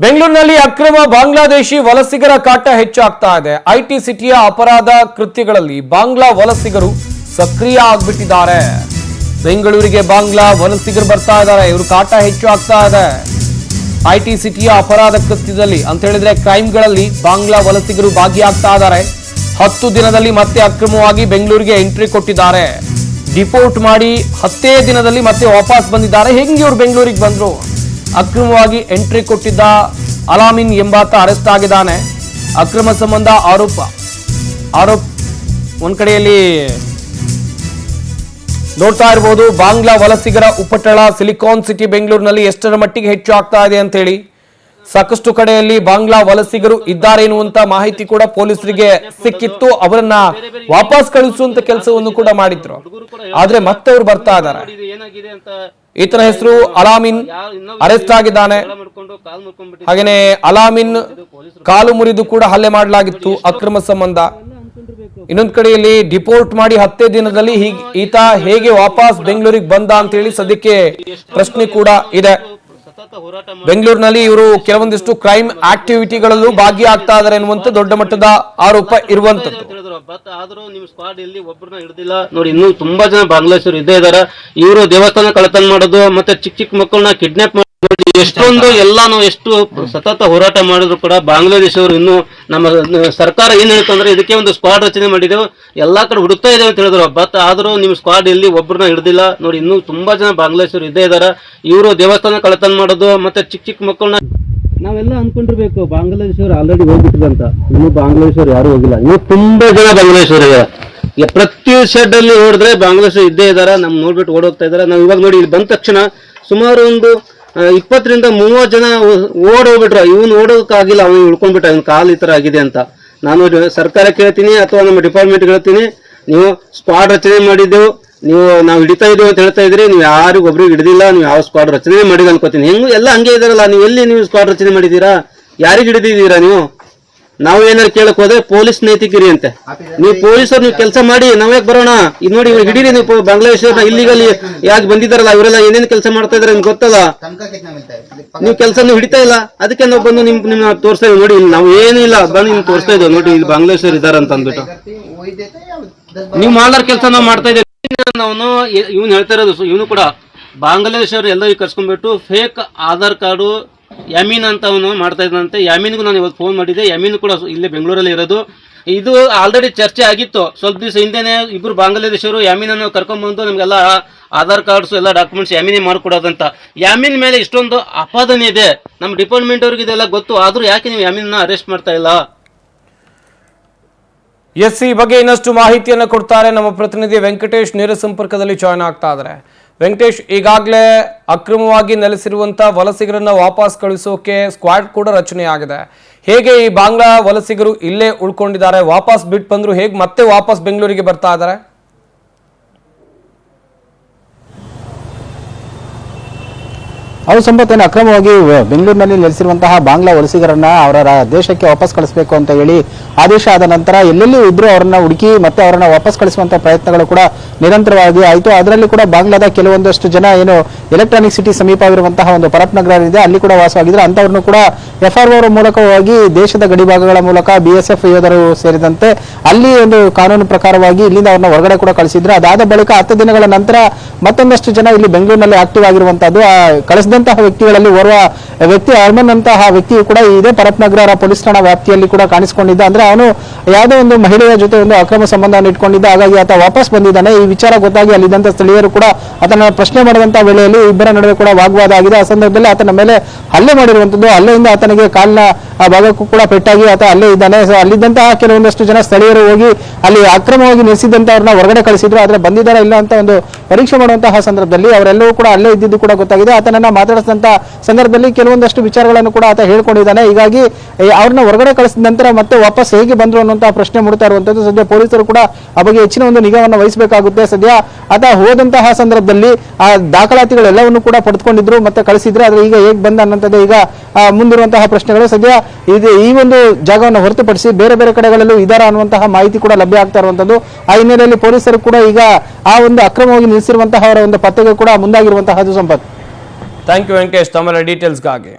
ಬೆಂಗಳೂರಿನಲ್ಲಿ ಅಕ್ರಮ ಬಾಂಗ್ಲಾದೇಶಿ ವಲಸಿಗರ ಕಾಟ ಹೆಚ್ಚಾಗ್ತಾ ಇದೆ. ಐಟಿ ಸಿಟಿಯ ಅಪರಾಧ ಕೃತ್ಯಗಳಲ್ಲಿ ಬಾಂಗ್ಲಾ ವಲಸಿಗರು ಸಕ್ರಿಯ ಆಗ್ಬಿಟ್ಟಿದ್ದಾರೆ. ಬೆಂಗಳೂರಿಗೆ ಬಾಂಗ್ಲಾ ವಲಸಿಗರು ಬರ್ತಾ ಇದ್ದಾರೆ, ಇವರು ಕಾಟ ಹೆಚ್ಚು ಆಗ್ತಾ ಇದೆ. ಐಟಿ ಸಿಟಿಯ ಅಪರಾಧ ಕೃತ್ಯದಲ್ಲಿ ಅಂತ ಹೇಳಿದ್ರೆ ಕ್ರೈಮ್ಗಳಲ್ಲಿ ಬಾಂಗ್ಲಾ ವಲಸಿಗರು ಭಾಗಿಯಾಗ್ತಾ ಇದ್ದಾರೆ. 10 ದಿನದಲ್ಲಿ ಮತ್ತೆ ಅಕ್ರಮವಾಗಿ ಬೆಂಗಳೂರಿಗೆ ಎಂಟ್ರಿ ಕೊಟ್ಟಿದ್ದಾರೆ. ಡಿಪೋರ್ಟ್ ಮಾಡಿ 10 ದಿನದಲ್ಲಿ ಮತ್ತೆ ವಾಪಸ್ ಬಂದಿದ್ದಾರೆ. ಹೆಂಗೆ ಇವರು ಬೆಂಗಳೂರಿಗೆ ಬಂದ್ರು? ಅಕ್ರಮವಾಗಿ ಎಂಟ್ರಿ ಕೊಟ್ಟಿದ್ದ ಅಲಾಮಿನ್ ಎಂಬಾತ ಅರೆಸ್ಟ್ ಆಗಿದ್ದಾನೆ. ಅಕ್ರಮ ಸಂಬಂಧ ಆರೋಪ ಒಂದ್ ಕಡೆಯಲ್ಲಿ ನೋಡ್ತಾ ಇರಬಹುದು. ಬಾಂಗ್ಲಾ ವಲಸಿಗರ ಉಪಟಳ ಸಿಲಿಕಾನ್ ಸಿಟಿ ಬೆಂಗಳೂರಿನಲ್ಲಿ ಎಷ್ಟರ ಮಟ್ಟಿಗೆ ಹೆಚ್ಚು ಆಗ್ತಾ ಇದೆ ಅಂತ ಹೇಳಿ ಸಾಕಷ್ಟು ಕಡೆಯಲ್ಲಿ ಬಾಂಗ್ಲಾ ವಲಸಿಗರು ಇದ್ದಾರೆ ಎನ್ನುವಂತ ಮಾಹಿತಿ ಕೂಡ ಪೊಲೀಸರಿಗೆ ಸಿಕ್ಕಿತ್ತು. ಅವರನ್ನ ವಾಪಸ್ ಕಳಿಸುವಂತ ಕೆಲಸವನ್ನು ಕೂಡ ಮಾಡಿದ್ರು. ಆದ್ರೆ ಮತ್ತೆ ಅವ್ರು ಬರ್ತಾ ಇದ್ದಾರೆ. ಈತನ ಹೆಸರು ಅಲಾಮಿನ್, ಅರೆಸ್ಟ್ ಆಗಿದ್ದಾನೆ. ಹಾಗೇನೆ ಅಲಾಮಿನ್ ಕಾಲು ಮುರಿದು ಕೂಡ ಹಲ್ಲೆ ಮಾಡಲಾಗಿತ್ತು ಅಕ್ರಮ ಸಂಬಂಧ. ಇನ್ನೊಂದ್ ಕಡೆಯಲ್ಲಿ ಡಿಪೋರ್ಟ್ ಮಾಡಿ 10 ದಿನದಲ್ಲಿ ಈತ ಹೇಗೆ ವಾಪಸ್ ಬೆಂಗಳೂರಿಗೆ ಬಂದ ಅಂತ ಹೇಳಿ ಸದ್ಯಕ್ಕೆ ಪ್ರಶ್ನೆ ಕೂಡ ಇದೆ. ಬೆಂಗಳೂರಿನಲ್ಲಿ ಇವರು ಕೆಲವೊಂದಿಷ್ಟು ಕ್ರೈಮ್ ಆಕ್ಟಿವಿಟಿಗಳಲ್ಲೂ ಭಾಗಿಯಾಗ್ತಾ ಇದ್ದಾರೆ ಎನ್ನುವಂತ ದೊಡ್ಡ ಮಟ್ಟದ ಆರೋಪ ಇರುವಂತದ್ದು. ಆದ್ರೂ ನಿಮ್ ಸ್ಕ್ವಾಡ್ ಇಲ್ಲಿ ಒಬ್ಬರನ್ನ ಹಿಡಿದಿಲ್ಲ ನೋಡಿ. ಇನ್ನೂ ತುಂಬಾ ಜನ ಬಾಂಗ್ಲಾದೇಶರು ಇದ್ದೇ ಇದಾರೆ. ಇವರು ದೇವಸ್ಥಾನ ಕಳ್ಳತನ ಮಾಡೋದು ಮತ್ತೆ ಚಿಕ್ಕ ಮಕ್ಕಳನ್ನ ಕಿಡ್ನಾಪ್ ಮಾಡೋದು, ಎಷ್ಟೊಂದು ಎಲ್ಲ ನಾವು ಎಷ್ಟು ಸತತ ಹೋರಾಟ ಮಾಡಿದ್ರು ಕೂಡ ಬಾಂಗ್ಲಾದೇಶವರು ಇನ್ನು ನಮ್ಮ ಸರ್ಕಾರ ಏನ್ ಹೇಳ್ತು ಅಂದ್ರೆ ಇದಕ್ಕೆ ಒಂದು ಸ್ಕ್ವಾಡ್ ರಚನೆ ಮಾಡಿದೆವು, ಎಲ್ಲಾ ಕಡೆ ಹುಡುಕ್ತಾ ಇದ್ದೇವೆ ಅಂತ ಹೇಳಿದ್ರು. ಬಟ್ ಆದ್ರೂ ನಿಮ್ ಸ್ಕ್ವಾಡ್ ಇಲ್ಲಿ ಒಬ್ಬರನ್ನ ಹಿಡಿದಿಲ್ಲ ನೋಡಿ. ಇನ್ನೂ ತುಂಬಾ ಜನ ಬಾಂಗ್ಲಾದೇಶರು ಇದ್ದೇ ಇದಾರೆ. ಇವರು ದೇವಸ್ಥಾನ ಕಳ್ಳತನ ಮಾಡೋದು ಮತ್ತೆ ಚಿಕ್ಕ ಮಕ್ಕಳನ್ನ ನಾವೆಲ್ಲ ಅನ್ಕೊಂಡಿರ್ಬೇಕು ಬಾಂಗ್ಲಾದೇಶವರು ಆಲ್ರೆಡಿ ಹೋಗ್ಬಿಟ್ರು ಅಂತ. ಇನ್ನು ಬಾಂಗ್ಲಾದೇಶರು ಯಾರು ಹೋಗಿಲ್ಲ. ಇನ್ನು ತುಂಬಾ ಜನ ಬಾಂಗ್ಲಾದೇಶರು ಇದ್ದಾರೆ. ಪ್ರತಿ ಶೆಡ್ ಅಲ್ಲಿ ನೋಡಿದ್ರೆ ಬಾಂಗ್ಲಾದೇಶ ಇದ್ದೇ ಇದಾರೆ. ನಮ್ ನೋಡ್ಬಿಟ್ಟು ಓಡೋಗ್ತಾ ಇದಾರೆ. ನಾವು ಇವಾಗ ನೋಡಿ ಇಲ್ಲಿ ಬಂದ ತಕ್ಷಣ ಸುಮಾರು ಒಂದು 20 ರಿಂದ 30 ಜನ ಓಡೋಗ್ಬಿಟ್ರು. ಇವನು ಓಡೋಕ್ಕಾಗಿಲ್ಲ, ಅವನು ಉಳ್ಕೊಂಡ್ಬಿಟ್ಟ, ಇವನ್ ಕಾಲ್ ಈ ತರ ಆಗಿದೆ ಅಂತ. ನಾನು ಸರ್ಕಾರ ಕೇಳ್ತೀನಿ ಅಥವಾ ನಮ್ಮ ಡಿಪಾರ್ಟ್ಮೆಂಟ್ ಹೇಳ್ತೀನಿ, ನೀವು ಸ್ಕ್ವಾಡ್ ರಚನೆ ಮಾಡಿದ್ದೆವು, ನಾವು ಹಿಡಿತಾ ಇದ್ದೇವೆ ಅಂತ ಹೇಳ್ತಾ ಇದ್ರಿ, ನೀವು ಯಾರಿಗೂ ಒಬ್ರಿಗೆ ಹಿಡಿದಿಲ್ಲ, ನೀವು ಯಾವ ಸ್ಕ್ವಾಡ್ ರಚನೆ ಮಾಡಿದ ಅನ್ಕೋತೀನಿ. ಎಲ್ಲ ಹಂಗೆ ಇದಾರಲ್ಲ, ನೀವು ಎಲ್ಲಿ ನೀವು ಸ್ಕ್ವಾಡ್ ರಚನೆ ಮಾಡಿದ್ದೀರಾ? ಯಾರಿಗೆ ಹಿಡಿದಿದ್ದೀರಾ ನೀವು? ನಾವು ಏನಾರು ಕೇಳಕ್ ಹೋದ್ರೆ ಪೊಲೀಸ್ ನೈತಿಕಿರಿ ಅಂತೆ. ನೀವು ಪೊಲೀಸರು ನೀವು ಕೆಲಸ ಮಾಡಿ, ನಾವ್ಯಾಕೆ ಬರೋಣ? ಇದು ನೋಡಿ ಇವ್ರು ಹಿಡೀರಿ ನೀವು ಬಾಂಗ್ಲಾದೇಶನ ಇಲ್ಲಿಗಲ್ಲಿ ಯಾಕೆ ಬಂದಿದ್ದಾರಲ್ಲ, ಇವರೆಲ್ಲ ಏನೇನು ಕೆಲಸ ಮಾಡ್ತಾ ಇದಾರೆ ನಿಮ್ಗೆ ಗೊತ್ತಲ್ಲ. ನೀವು ಕೆಲಸ ಹಿಡಿತಾ ಇಲ್ಲ, ಅದಕ್ಕೆ ನಾವು ಬಂದು ನಿಮ್ನ ತೋರಿಸ್ತಾ ಇದ್ದೀವಿ ನೋಡಿ. ನಾವು ಏನಿಲ್ಲ ಬಂದು ನಿಮ್ಗೆ ತೋರಿಸ್ತಾ ಇದ್ದೇವೆ ನೋಡಿ, ಇಲ್ಲಿ ಬಾಂಗ್ಲಾದೇಶರು ಇದಾರೆ ಅಂತ ಅಂದ್ಬಿಟ್ಟು. ನೀವು ಮಾಡಾರ ಕೆಲಸ ನಾವು ಮಾಡ್ತಾ ಇದ್ದೇವೆ. ನಾವು ಇವ್ನು ಹೇಳ್ತಾ ಇರೋದು, ಇವನು ಕೂಡ ಬಾಂಗ್ಲಾದೇಶರು ಎಲ್ಲರಿಗೂ ಕರ್ಸ್ಕೊಂಡ್ಬಿಟ್ಟು ಫೇಕ್ ಆಧಾರ್ ಕಾರ್ಡು ಯಮೀನ್ ಅಂತ ಅವನು ಮಾಡ್ತಾ ಇದ್ದಂತೆ. ಯಮೀನ್ಗೂ ನಾನು ಇವತ್ತು ಫೋನ್ ಮಾಡಿದ್ದೆ. ಯಮೀನ್ ಕೂಡ ಇಲ್ಲೇ ಬೆಂಗಳೂರಲ್ಲಿ ಇರೋದು. ಇದು ಆಲ್ರೆಡಿ ಚರ್ಚೆ ಆಗಿತ್ತು ಸ್ವಲ್ಪ ದಿವಸ ಹಿಂದೆನೆ. ಇಬ್ರು ಬಾಂಗ್ಲಾದೇಶರು ಯಮೀನನ್ನು ಕರ್ಕೊಂಡ್ಬಂದು ನಮ್ಗೆಲ್ಲ ಆಧಾರ್ ಕಾರ್ಡ್ಸ್ ಎಲ್ಲ ಡಾಕ್ಯುಮೆಂಟ್ಸ್ ಯಮೀನೇ ಮಾಡ್ಕೊಡೋದಂತ. ಯಮೀನ್ ಮೇಲೆ ಇಷ್ಟೊಂದು ಅಪಾದನೆ ಇದೆ. ನಮ್ಮ ಡಿಪಾರ್ಟ್ಮೆಂಟ್ ಅವ್ರಿಗೆ ಇದೆಲ್ಲ ಗೊತ್ತು, ಆದ್ರೂ ಯಾಕೆ ನೀವು ಯಮೀನ್ನ ಅರೆಸ್ಟ್ ಮಾಡ್ತಾ ಇಲ್ಲ? ಎಸ್, ಈ ಬಗ್ಗೆ ಇನ್ನಷ್ಟು ಮಾಹಿತಿಯನ್ನು ಕೊಡ್ತಾರೆ ನಮ್ಮ ಪ್ರತಿನಿಧಿ ವೆಂಕಟೇಶ್. ನೇರ ಸಂಪರ್ಕದಲ್ಲಿ ಜಾಯ್ನ್ ಆಗ್ತಾ ಇದ್ದಾರೆ. ವೆಂಕಟೇಶ್, ಈಗಾಗಲೇ ಅಕ್ರಮವಾಗಿ ನೆಲೆಸಿರುವಂತ ವಲಸಿಗರನ್ನ ವಾಪಸ್ ಕಳಿಸೋಕೆ ಸ್ಕ್ವಾಡ್ ಕೂಡ ರಚನೆ ಆಗಿದೆ. ಹೇಗೆ ಈ ಬಾಂಗ್ಲಾ ವಲಸಿಗರು ಇಲ್ಲೇ ಉಳ್ಕೊಂಡಿದ್ದಾರೆ? ವಾಪಸ್ ಬಿಟ್ಟು ಬಂದ್ರು, ಹೇಗೆ ಮತ್ತೆ ವಾಪಸ್ ಬೆಂಗಳೂರಿಗೆ ಬರ್ತಾ ಇದ್ದಾರೆ? ಅವರು ಸಂಪತ್ತೇನು ಅಕ್ರಮವಾಗಿ ಬೆಂಗಳೂರಿನಲ್ಲಿ ನೆಲೆಸಿರುವಂತಹ ಬಾಂಗ್ಲಾ ವಲಸಿಗರನ್ನ ಅವರ ದೇಶಕ್ಕೆ ವಾಪಸ್ ಕಳಿಸಬೇಕು ಅಂತ ಹೇಳಿ ಆದೇಶ ಆದ ನಂತರ ಎಲ್ಲೆಲ್ಲಿ ಇದ್ರು ಅವರನ್ನ ಹುಡುಕಿ ಮತ್ತೆ ಅವರನ್ನ ವಾಪಸ್ ಕಳಿಸುವಂತಹ ಪ್ರಯತ್ನಗಳು ಕೂಡ ನಿರಂತರವಾಗಿ ಆಯಿತು. ಅದರಲ್ಲಿ ಕೂಡ ಬಾಂಗ್ಲಾದ ಕೆಲವೊಂದಷ್ಟು ಜನ ಏನು ಎಲೆಕ್ಟ್ರಾನಿಕ್ ಸಿಟಿ ಸಮೀಪವಿರುವಂತಹ ಒಂದು ಪರಪ್ ನಗರ ಇದೆ, ಅಲ್ಲಿ ಕೂಡ ವಾಸವಾಗಿದ್ರು. ಅಂತವ್ರನ್ನು ಕೂಡ FRO ಮೂಲಕವಾಗಿ ದೇಶದ ಗಡಿಭಾಗಗಳ ಮೂಲಕ BSF ಯೋಧರು ಸೇರಿದಂತೆ ಅಲ್ಲಿ ಒಂದು ಕಾನೂನು ಪ್ರಕಾರವಾಗಿ ಇಲ್ಲಿಂದ ಅವ್ರನ್ನ ಹೊರಗಡೆ ಕೂಡ ಕಳಿಸಿದ್ರು. ಅದಾದ ಬಳಿಕ 10 ದಿನಗಳ ನಂತರ ಮತ್ತೊಂದಷ್ಟು ಜನ ಇಲ್ಲಿ ಬೆಂಗಳೂರಿನಲ್ಲಿ ಆಕ್ಟಿವ್ ಆಗಿರುವಂತದ್ದು. ಕಳಿಸಿದಂತಹ ವ್ಯಕ್ತಿಗಳಲ್ಲಿ ಓರ್ವ ವ್ಯಕ್ತಿ ಅರ್ಮನ್ ಅಂತಹ ವ್ಯಕ್ತಿಯು ಕೂಡ ಇದೇ ಪರಪ್ ನಗರ ಪೊಲೀಸ್ ಠಾಣಾ ವ್ಯಾಪ್ತಿಯಲ್ಲಿ ಕೂಡ ಕಾಣಿಸಿಕೊಂಡಿದ್ದ. ಅಂದ್ರೆ ಅವನು ಯಾವುದೋ ಒಂದು ಮಹಿಳೆಯ ಜೊತೆ ಒಂದು ಅಕ್ರಮ ಸಂಬಂಧವನ್ನು ಇಟ್ಕೊಂಡಿದ್ದ. ಹಾಗಾಗಿ ಆತ ವಾಪಸ್ ಬಂದಿದ್ದಾನೆ. ಈ ವಿಚಾರ ಗೊತ್ತಾಗಿ ಅಲ್ಲಿದ್ದಂತ ಸ್ಥಳೀಯರು ಕೂಡ ಆತನ ಪ್ರಶ್ನೆ ಮಾಡುವಂತಹ ವೇಳೆಯಲ್ಲಿ ಇಬ್ಬರ ನಡುವೆ ಕೂಡ ವಾಗ್ವಾದ ಆಗಿದೆ. ಆ ಸಂದರ್ಭದಲ್ಲಿ ಆತನ ಮೇಲೆ ಹಲ್ಲೆ ಮಾಡಿರುವಂತದ್ದು. ಹಲ್ಲೆಯಿಂದ ಆತನಿಗೆ ಕಾಲಿನ ಭಾಗಕ್ಕೂ ಕೂಡ ಪೆಟ್ಟಾಗಿ ಆತ ಅಲ್ಲೇ ಇದ್ದಾನೆ. ಅಲ್ಲಿದ್ದಂತಹ ಕೆಲವೊಂದಷ್ಟು ಜನ ಸ್ಥಳೀಯರು ಹೋಗಿ ಅಲ್ಲಿ ಅಕ್ರಮವಾಗಿ ನೆಲೆಸಿದ್ದಂತವ್ರನ್ನ ಹೊರಗಡೆ ಕಳಿಸಿದ್ರು. ಆದ್ರೆ ಬಂದಿದ್ದಾರಾ ಇಲ್ಲ ಅಂತ ಒಂದು ಪರೀಕ್ಷೆ ಮಾಡುವಂತಹ ಸಂದರ್ಭದಲ್ಲಿ ಅವರೆಲ್ಲವೂ ಕೂಡ ಅಲ್ಲೇ ಇದ್ದಿದ್ದು ಕೂಡ ಗೊತ್ತಾಗಿದೆ. ಆತನನ್ನ ಮಾತಾಡಿಸಿದಂತ ಸಂದರ್ಭದಲ್ಲಿ ಕೆಲವೊಂದಷ್ಟು ವಿಚಾರಗಳನ್ನು ಕೂಡ ಆತ ಹೇಳ್ಕೊಂಡಿದ್ದಾನೆ. ಹೀಗಾಗಿ ಅವ್ರನ್ನ ಹೊರಗಡೆ ಕಳಿಸಿದ ನಂತರ ಮತ್ತೆ ವಾಪಸ್ ಹೇಗೆ ಬಂದ್ರು ಅನ್ನುವಂತಹ ಪ್ರಶ್ನೆ ಮೂಡ್ತಾ ಇರುವಂತದ್ದು. ಸದ್ಯ ಪೊಲೀಸರು ಕೂಡ ಆ ಬಗ್ಗೆ ಹೆಚ್ಚಿನ ಒಂದು ನಿಗಾವನ್ನು ವಹಿಸಬೇಕಾಗುತ್ತೆ. ಸದ್ಯ ಆತ ಹೋದಂತಹ ಸಂದರ್ಭದಲ್ಲಿ ಆ ದಾಖಲಾತಿಗಳೆಲ್ಲವನ್ನು ಕೂಡ ಪಡೆದುಕೊಂಡಿದ್ರು ಮತ್ತೆ ಕಳಿಸಿದ್ರೆ, ಆದ್ರೆ ಈಗ ಹೇಗೆ ಬಂದ ಅನ್ನೋಂಥದ್ದು ಈಗ ಮುಂದಿರುವಂತಹ ಪ್ರಶ್ನೆಗಳು. ಸದ್ಯ ಈ ಒಂದು ಜಾಗವನ್ನು ಹೊರತುಪಡಿಸಿ ಬೇರೆ ಬೇರೆ ಕಡೆಗಳಲ್ಲೂ ಇದಾರ ಅನ್ನುವಂತಹ ಮಾಹಿತಿ ಕೂಡ ಲಭ್ಯ ಆಗ್ತಾ ಇರುವಂತದ್ದು. ಆ ಹಿನ್ನೆಲೆಯಲ್ಲಿ ಪೊಲೀಸರು ಕೂಡ ಈಗ ಆ ಒಂದು ಅಕ್ರಮವಾಗಿ ನಿಲ್ಲಿಸಿರುವಂತಹ ಅವರ ಒಂದು ಪತ್ತೆಗೆ ಕೂಡ ಮುಂದಾಗಿರುವಂತಹದ್ದು. ಸಂಪತ್, ಥ್ಯಾಂಕ್ ಯು ವೆಂಕಟೇಶ್ ತಮ್ಮ ಡೀಟೇಲ್ಸ್ಗಾಗಿ.